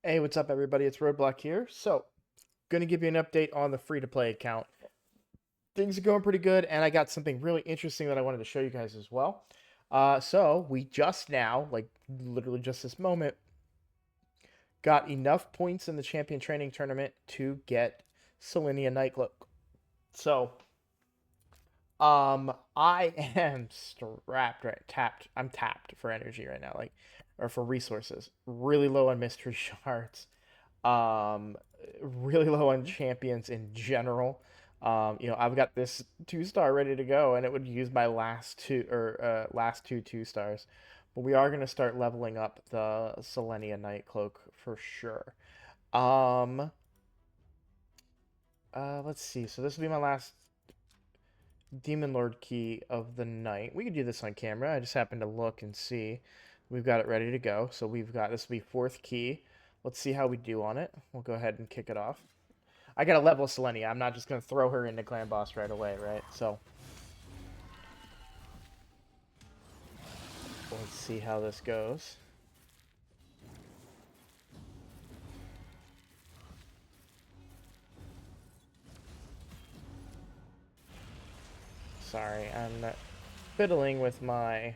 Hey, what's up, everybody? It's Roadblock here. So, gonna give you an update on the free-to-play account. Things are going pretty good, and I got something really interesting that I wanted to show you guys as well. So we just now, like literally just this moment, got enough points in the champion training tournament to get Selinia Nightcloak. So, I am strapped right, tapped. I'm tapped for energy right now, like, or for resources. Really low on mystery shards. Um, really low on champions in general. I've got this 2 star ready to go, and it would use my last two stars. But we are gonna start leveling up the Selenia Nightcloak for sure. Um, let's see. So this will be my last Demon Lord key of the night. We could do this on camera. I just happened to look and see. We've got it ready to go. So we've got this will be fourth key. Let's see how we do on it. We'll go ahead and kick it off. I got to level Selenia. I'm not just going to throw her into Clan Boss right away, right? So let's see how this goes. Sorry, I'm fiddling with my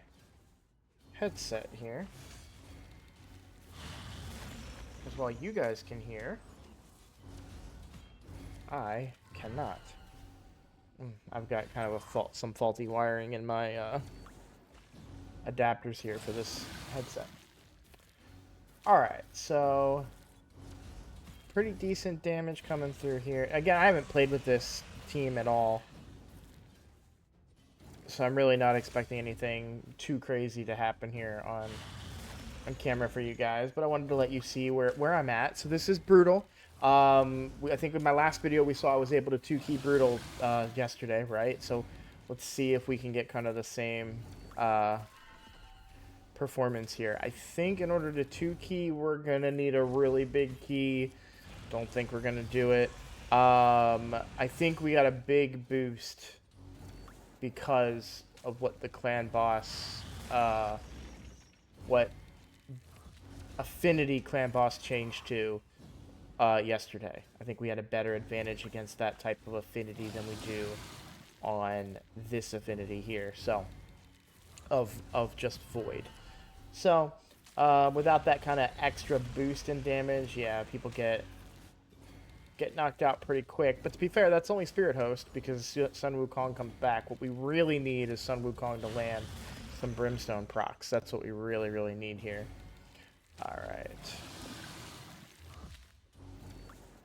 headset here. Because while you guys can hear, I cannot. I've got kind of some faulty wiring in my adapters here for this headset. Alright, so pretty decent damage coming through here. Again, I haven't played with this team at all, so I'm really not expecting anything too crazy to happen here on camera for you guys, but I wanted to let you see where I'm at. So this is Brutal. I think in my last video we saw I was able to 2-key Brutal yesterday, right? So let's see if we can get kind of the same performance here. I think in order to 2-key, we're going to need a really big key. Don't think we're going to do it. I think we got a big boost because of what the clan boss, what affinity clan boss changed to yesterday. I think we had a better advantage against that type of affinity than we do on this affinity here. So, of just Void. So, without that kind of extra boost in damage, yeah, people get knocked out pretty quick. But to be fair, that's only Spirit Host because Sun Wukong comes back. What we really need is Sun Wukong to land some Brimstone procs. That's what we really, really need here. All right.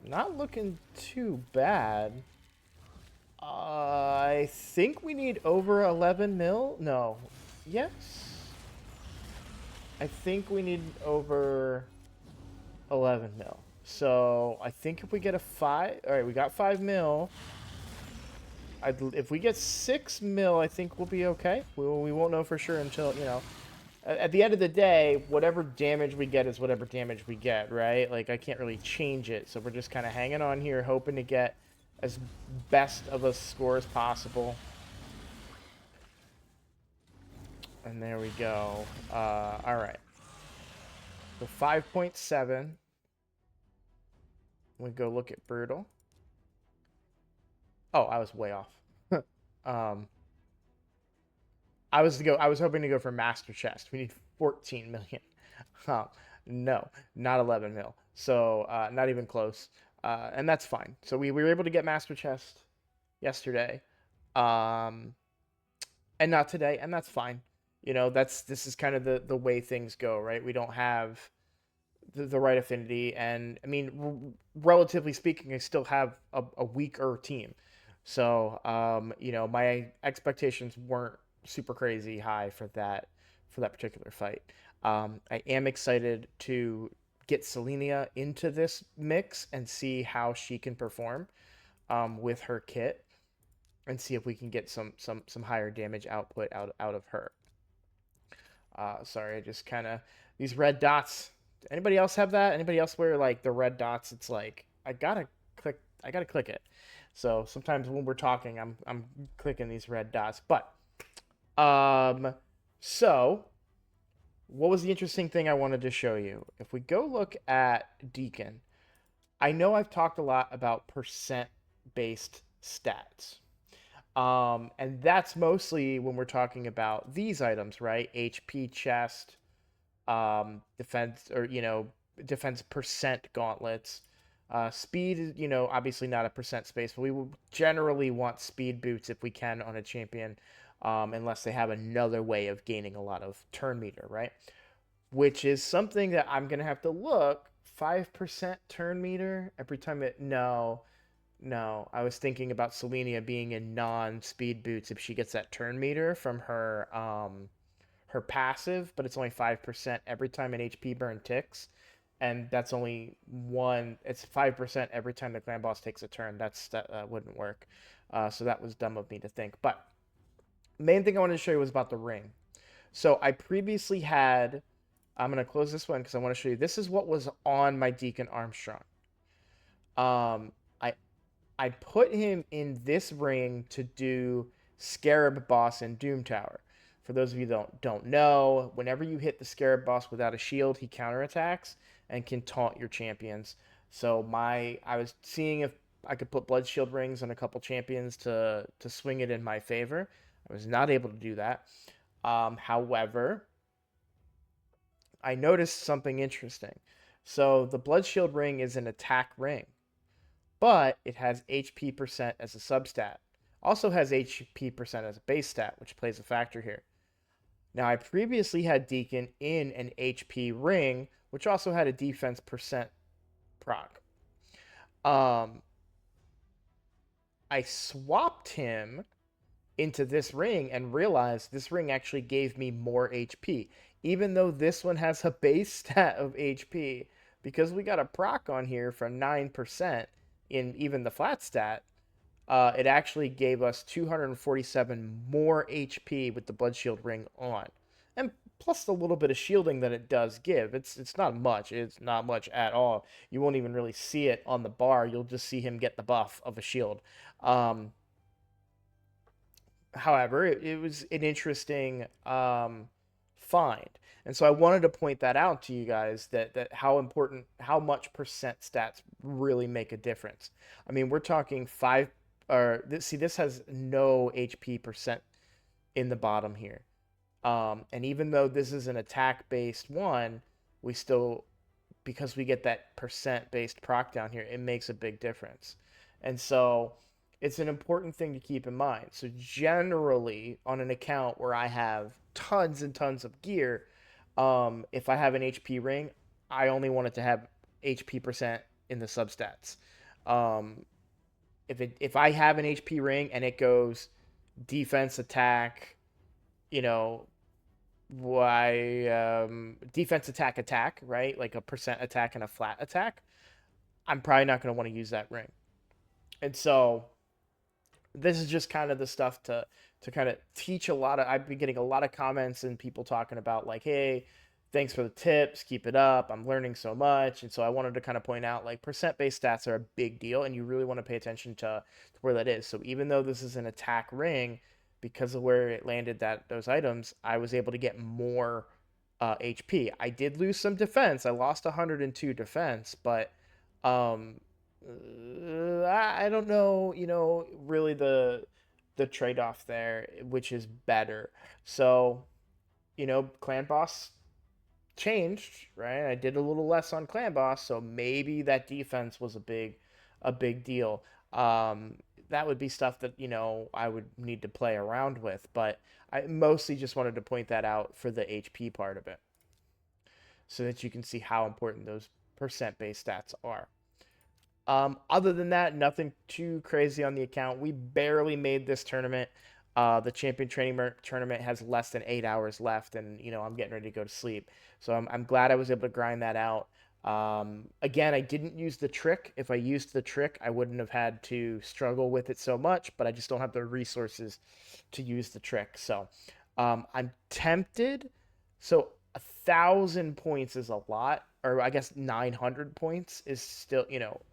Not looking too bad. I think we need over 11 mil. No. Yes. I think we need over 11 mil. So I think if we get a 5, all right, we got 5 mil. If we get 6 mil, I think we'll be okay. We won't know for sure until, at the end of the day, whatever damage we get is whatever damage we get, right? Like, I can't really change it. So we're just kind of hanging on here, hoping to get as best of a score as possible. And there we go. All right. So 5.7. We go look at Brutal. Oh, I was way off. um, I was hoping to go for Master Chest. We need 14 million. No, not 11 mil. So not even close. And that's fine. So we were able to get Master Chest yesterday, and not today, and that's fine. This is kind of the way things go, right? We don't have the right affinity, and I mean, relatively speaking, I still have a weaker team. So, my expectations weren't super crazy high for that particular fight. I am excited to get Selinia into this mix and see how she can perform with her kit, and see if we can get some higher damage output out of her. Sorry, I just kind of these red dots. Anybody else have that? Anybody else wear like the red dots? It's like I gotta click it. So sometimes when we're talking, I'm clicking these red dots. But um, so what was the interesting thing I wanted to show you? If we go look at Deacon, I know I've talked a lot about percent based stats. And that's mostly when we're talking about these items, right? HP chest, defense, or defense percent gauntlets. Speed, obviously not a percent space, but we will generally want speed boots if we can on a champion, unless they have another way of gaining a lot of turn meter, right? Which is something that I'm gonna have to look. 5% turn meter every time it. No, no. I was thinking about Selinia being in non-speed boots if she gets that turn meter from her passive, but it's only 5% every time an HP burn ticks. And that's only one. It's 5% every time the clan boss takes a turn. That wouldn't work. So that was dumb of me to think. But main thing I wanted to show you was about the ring. So I previously had. I'm gonna close this one because I want to show you. This is what was on my Deacon Armstrong. Um, I I put him in this ring to do Scarab Boss and Doom Tower. For those of you that don't know, whenever you hit the Scarab Boss without a shield, he counterattacks and can taunt your champions. So I was seeing if I could put Blood Shield rings on a couple champions to swing it in my favor. I was not able to do that. However, I noticed something interesting. So the Blood Shield ring is an attack ring, but it has HP percent as a substat. Also has HP percent as a base stat, which plays a factor here. Now, I previously had Deacon in an HP ring, which also had a defense percent proc. Um, I swapped him into this ring and realized this ring actually gave me more HP. Even though this one has a base stat of HP, because we got a proc on here from 9% in even the flat stat, it actually gave us 247 more HP with the Blood Shield ring on. And plus the little bit of shielding that it does give. It's not much. It's not much at all. You won't even really see it on the bar. You'll just see him get the buff of a shield. Um, However, it was an interesting find. And so I wanted to point that out to you guys that how important, how much percent stats really make a difference. I mean, we're talking five, or see, this has no HP percent in the bottom here. And even though this is an attack based one, we still, because we get that percent based proc down here, it makes a big difference. And so it's an important thing to keep in mind. So generally on an account where I have tons and tons of gear, if I have an HP ring, I only want it to have HP percent in the substats. Um, if I have an HP ring and it goes defense attack, you know, why defense attack, right? Like a percent attack and a flat attack, I'm probably not going to want to use that ring. And so this is just kind of the stuff to kind of teach a lot of. I've been getting a lot of comments and people talking about like, hey, thanks for the tips, keep it up, I'm learning so much. And so I wanted to kind of point out like percent based stats are a big deal and you really want to pay attention to where that is. So even though this is an attack ring, because of where it landed that those items, I was able to get more HP. I did lose some defense. I lost 102 defense, but um, I don't know, really the trade off there, which is better. So, clan boss changed, right? I did a little less on clan boss, so maybe that defense was a big deal. That would be stuff that I would need to play around with, but I mostly just wanted to point that out for the HP part of it, so that you can see how important those percent based stats are. Other than that, nothing too crazy on the account. We barely made this tournament. The champion training tournament has less than 8 hours left, and I'm getting ready to go to sleep. So I'm glad I was able to grind that out. Again, I didn't use the trick. If I used the trick, I wouldn't have had to struggle with it so much, but I just don't have the resources to use the trick. So I'm tempted. So 1,000 points is a lot, or I guess 900 points is still,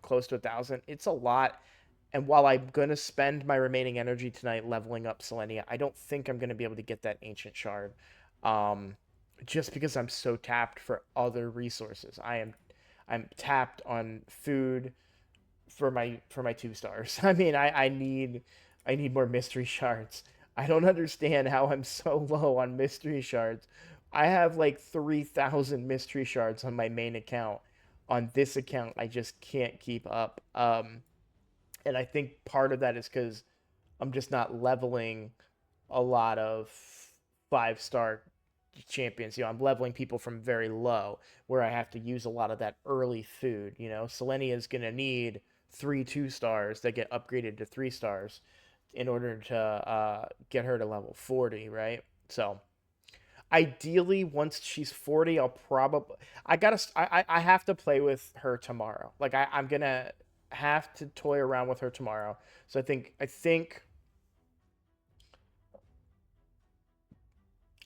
close to 1,000. It's a lot. And while I'm going to spend my remaining energy tonight leveling up Selenia, I don't think I'm going to be able to get that Ancient Shard. Um, just because I'm so tapped for other resources. I'm tapped on food for my 2 stars. I mean, I need more mystery shards. I don't understand how I'm so low on mystery shards. I have like 3,000 mystery shards on my main account. On this account, I just can't keep up. And I think part of that is because I'm just not leveling a lot of 5 star champions. I'm leveling people from very low, where I have to use a lot of that early food. Selenia is gonna need 3 2 stars that get upgraded to 3 stars in order to get her to level 40, right? So ideally, once she's 40, I'll probably I have to play with her tomorrow. Like I'm gonna have to toy around with her tomorrow. So I think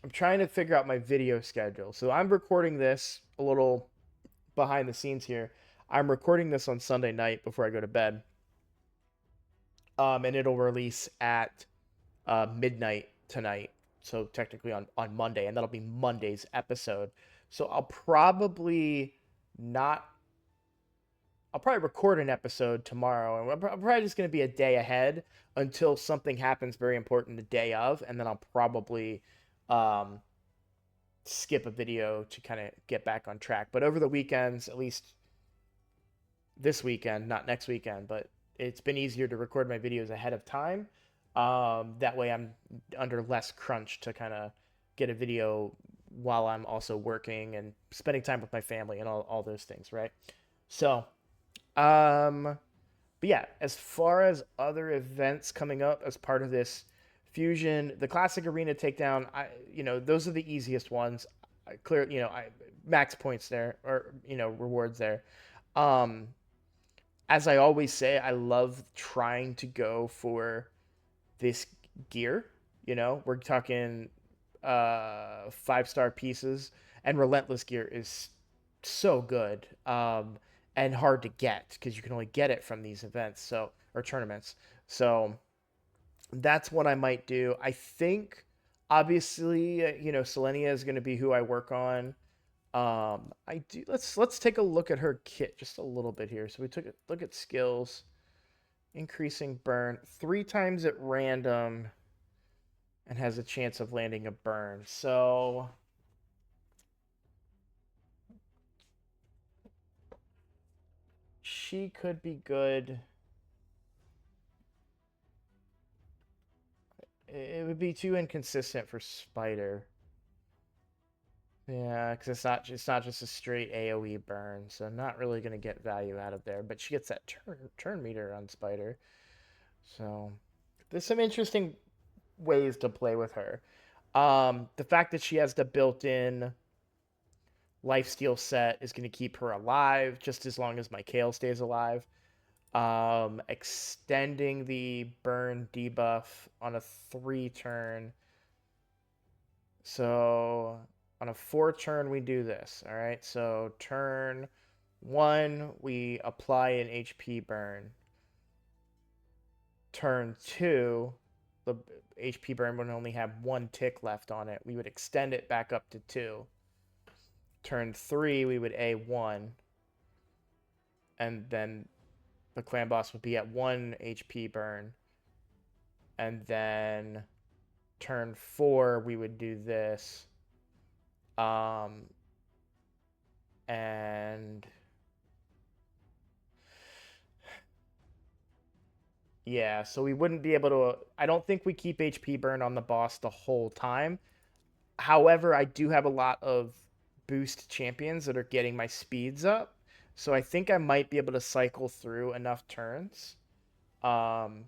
I'm trying to figure out my video schedule. So I'm recording this a little behind the scenes here. I'm recording this on Sunday night before I go to bed. And it'll release at midnight tonight. So technically on Monday, and that'll be Monday's episode. So not. I'll probably record an episode tomorrow, and I'm probably just going to be a day ahead until something happens very important the day of, and then I'll probably um, skip a video to kind of get back on track. But over the weekends, at least this weekend, not next weekend, but it's been easier to record my videos ahead of time. That way I'm under less crunch to kind of get a video while I'm also working and spending time with my family and all those things, right? So, um, but yeah, as far as other events coming up as part of this fusion, the classic arena takedown, those are the easiest ones. I max points there or rewards there. Um, as I always say, I love trying to go for this gear. We're talking 5 star pieces, and relentless gear is so good and hard to get because you can only get it from these events or tournaments. So that's what I might do. I think obviously Selenia is going to be who I work on. I do. Let's take a look at her kit just a little bit here. So we took a look at skills, increasing burn 3 times at random, and has a chance of landing a burn. So she could be good. It would be too inconsistent for Spider. Yeah, because it's not just a straight AoE burn, so I'm not really gonna get value out of there. But she gets that turn meter on Spider, so there's some interesting ways to play with her. The fact that she has the built-in lifesteal set is going to keep her alive just as long as my Kale stays alive. Extending the burn debuff on a 3 turn. So on a 4 turn, we do this. All right. So turn 1, we apply an HP burn. Turn 2, the HP burn would only have 1 tick left on it. We would extend it back up to 2. Turn 3, we would A1. And then the clan boss would be at 1 HP burn. And then turn 4, we would do this. And yeah, so we wouldn't be able to. I don't think we keep HP burn on the boss the whole time. However, I do have a lot of boost champions that are getting my speeds up. So I think I might be able to cycle through enough turns. Um,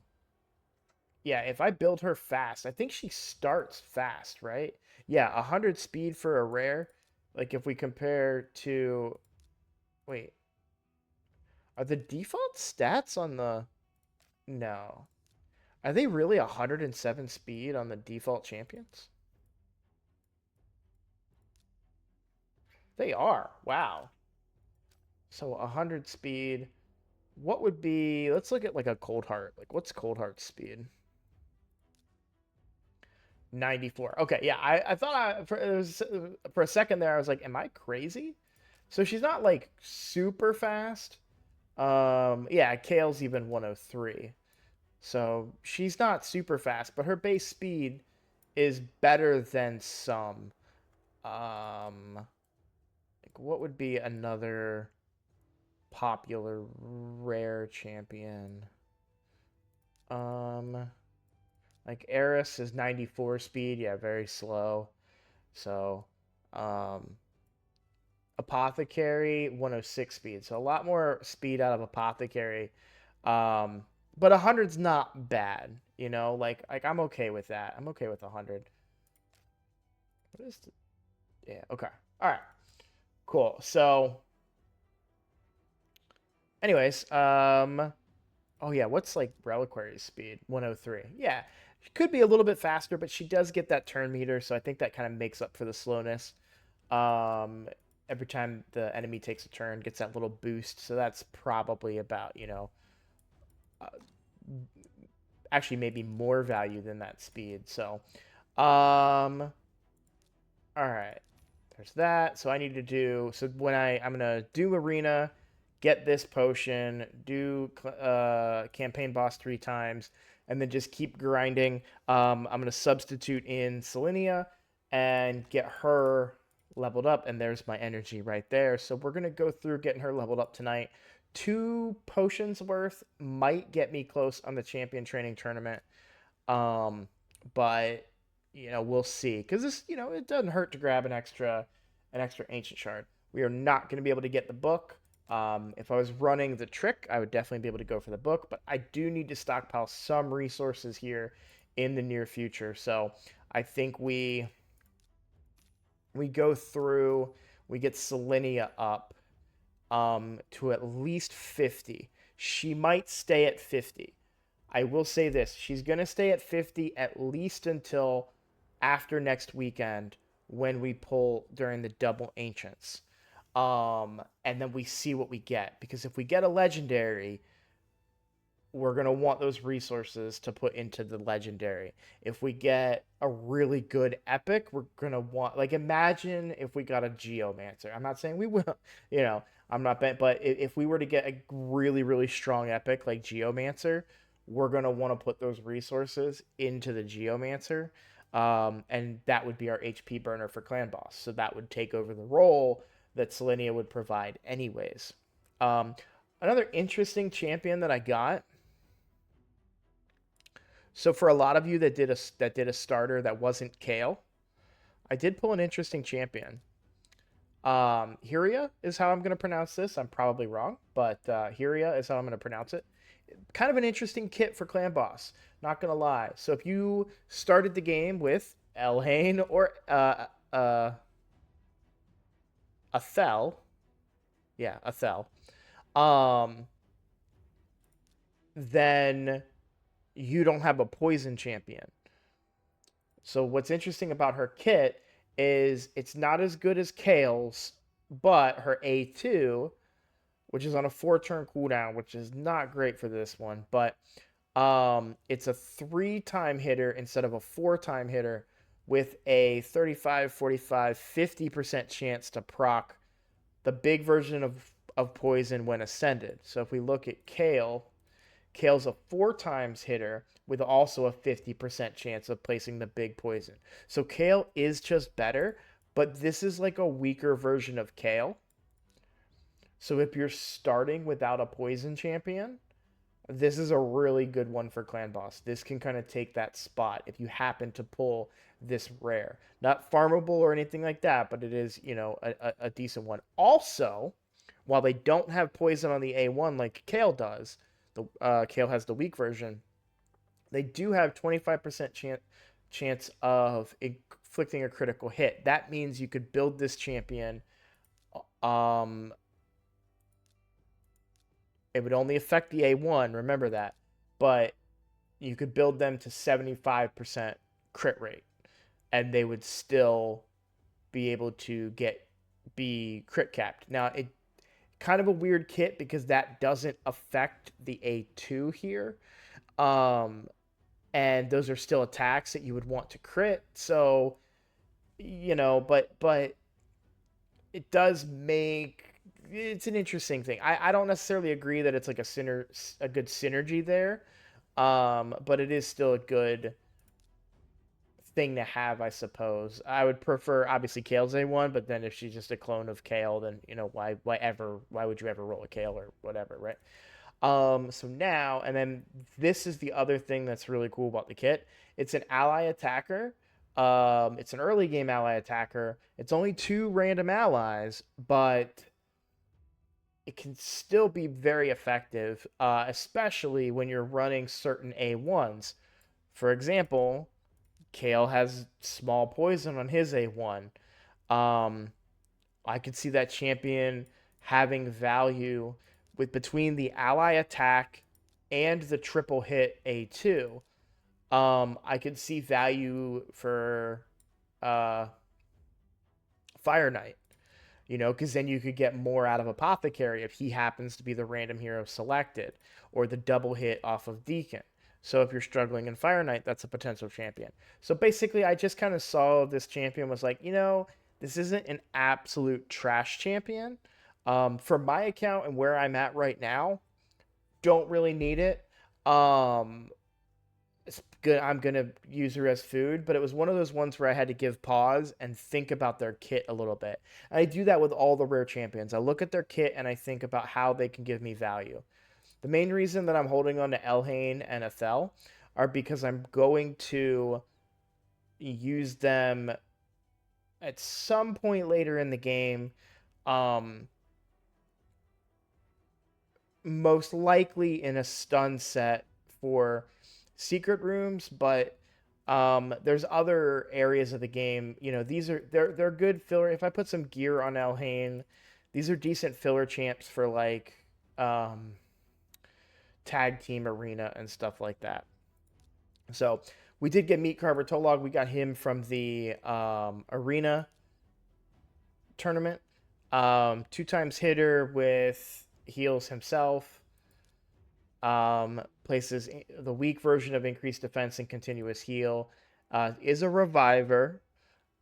yeah, if I build her fast, I think she starts fast, right? Yeah, 100 speed for a rare. Like if we compare to, wait, are the default stats on the, no. Are they really 107 speed on the default champions? They are. Wow. So 100 speed. What would be, let's look at like a cold heart. Like what's cold heart speed? 94. Okay, yeah, I thought for a second there I was like, am I crazy? So she's not like super fast. Yeah, Kale's even 103. So she's not super fast, but her base speed is better than some. Like what would be another popular rare champion? Um, like Eris is 94 speed, yeah, very slow. So, um, Apothecary 106 speed, so a lot more speed out of Apothecary. Um, but 100's not bad, you know. Like I'm okay with that. I'm okay with 100. What is? Yeah. Okay. All right. Cool. So, anyways, oh yeah, what's like Reliquary's speed? 103. Yeah, she could be a little bit faster, but she does get that turn meter, so I think that kind of makes up for the slowness. Um, every time the enemy takes a turn, gets that little boost. So that's probably about, uh, actually maybe more value than that speed. So, all right, there's that. So I need to do, so when I'm gonna do arena, get this potion, do campaign boss 3 times, and then just keep grinding. I'm gonna substitute in Selinia and get her leveled up, and there's my energy right there. So we're gonna go through getting her leveled up tonight. 2 potions worth might get me close on the champion training tournament. Um, but we'll see. Because this, it doesn't hurt to grab an extra ancient shard. We are not going to be able to get the book. If I was running the trick, I would definitely be able to go for the book. But I do need to stockpile some resources here in the near future. So I think we go through, we get Selinia up to at least 50. She might stay at 50. I will say this: she's going to stay at 50 at least until after next weekend when we pull during the double ancients. And then we see what we get, because if we get a legendary, we're going to want those resources to put into the legendary. If we get a really good epic, we're going to want, like, imagine if we got a geomancer. I'm not saying we will, I'm not bet, but if we were to get a really, really strong epic like geomancer, we're going to want to put those resources into the geomancer. And that would be our HP burner for clan boss. So that would take over the role that Selenia would provide anyways. Um, Another interesting champion that I got, so for a lot of you that did a starter that wasn't Kale, I did pull an interesting champion. Hyria is how I'm going to pronounce this. I'm probably wrong, but Hyria is how I'm going to pronounce it. Kind of an interesting kit for clan boss. Not going to lie. So if you started the game with Elhain or Athel, yeah, Athel, um, then you don't have a poison champion. So what's interesting about her kit is it's not as good as Kale's, but her A2, which is on a 4-turn cooldown, which is not great for this one, but it's a 3-time hitter instead of a 4-time hitter with a 35, 45, 50% chance to proc the big version of poison when ascended. So if we look at Kale's a 4 times hitter with also a 50% chance of placing the big poison. So Kale is just better, but this is like a weaker version of Kale. So if you're starting without a poison champion, this is a really good one for clan boss. This can kind of take that spot if you happen to pull this rare. Not farmable or anything like that, but it is, a decent one. Also, while they don't have poison on the A1 like Kale does, Kale has the weak version, they do have 25% chance of inflicting a critical hit. That means you could build this champion. Um, it would only affect the A1, remember that, but you could build them to 75% crit rate, and they would still be able to be crit capped. Now, it kind of a weird kit because that doesn't affect the A2 here. Um, and those are still attacks that you would want to crit. So, but it does make it's an interesting thing. I don't necessarily agree that it's like a good synergy there, but it is still a good thing to have, I suppose. I would prefer obviously Kale's A1, but then if she's just a clone of Kale, then why would you ever roll a Kale or whatever, right? So now, and then this is the other thing that's really cool about the kit. It's an ally attacker. It's an early game ally attacker. It's only 2 random allies, but it can still be very effective, especially when you're running certain A1s. For example, Kale has small poison on his A1. Um, I could see that champion having value with between the ally attack and the triple hit A2. I could see value for uh, Fire Knight, because then you could get more out of Apothecary if he happens to be the random hero selected, or the double hit off of Deacon. So if you're struggling in Fire Knight, that's a potential champion. So basically, I just kind of saw this champion was like, this isn't an absolute trash champion. For my account and where I'm at right now, don't really need it. Um, it's good. I'm gonna use her as food, but it was one of those ones where I had to give pause and think about their kit a little bit. And I do that with all the rare champions. I look at their kit and I think about how they can give me value. The main reason that I'm holding on to Elhain and Ethel are because I'm going to use them at some point later in the game. Um, Most likely in a stun set for secret rooms, but there's other areas of the game. They're good filler. If I put some gear on Elhain, these are decent filler champs for like um, tag team arena and stuff like that. So we did get Meet Carver Tolog. We got him from the arena tournament. 2 times hitter with heals himself. Places the weak version of increased defense and continuous heal. Is a reviver.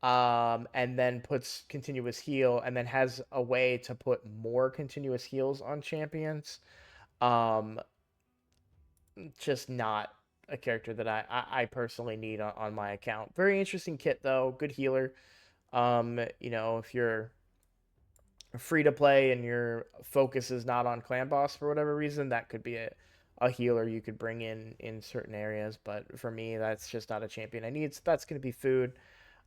And then puts continuous heal, and then has a way to put more continuous heals on champions. Um, just not a character that I personally need on my account. Very interesting kit though, good healer. If you're free to play and your focus is not on clan boss for whatever reason, that could be a healer you could bring in certain areas. But for me, that's just not a champion I need. So that's going to be food.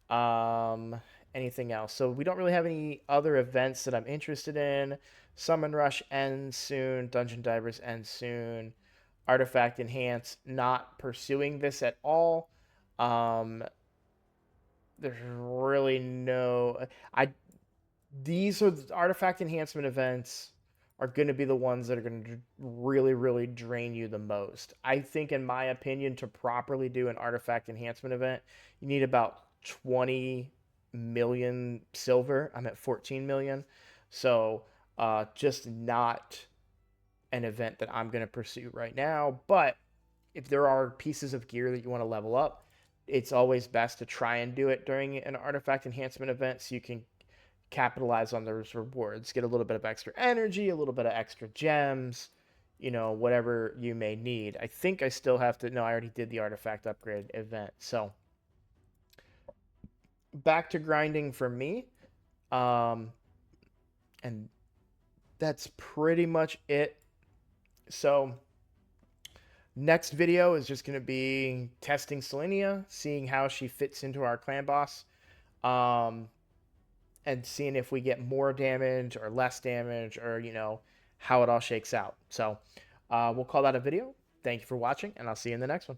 Um, Anything else? So we don't really have any other events that I'm interested in. Summon Rush ends soon. Dungeon Divers ends soon. Artifact Enhance, not pursuing this at all. Um, there's really no. I These are the artifact enhancement events are going to be the ones that are going to really, really drain you the most. I think, in my opinion, to properly do an artifact enhancement event, you need about 20 million silver. I'm at 14 million. So, just not an event that I'm going to pursue right now. But if there are pieces of gear that you want to level up, it's always best to try and do it during an artifact enhancement event so you can capitalize on those rewards, get a little bit of extra energy, a little bit of extra gems, whatever you may need. I think I still have to. No, I already did the artifact upgrade event. So back to grinding for me. Um, and that's pretty much it. So next video is just going to be testing Selinia, seeing how she fits into our clan boss. And seeing if we get more damage or less damage, or how it all shakes out. So we'll call that a video. Thank you for watching, and I'll see you in the next one.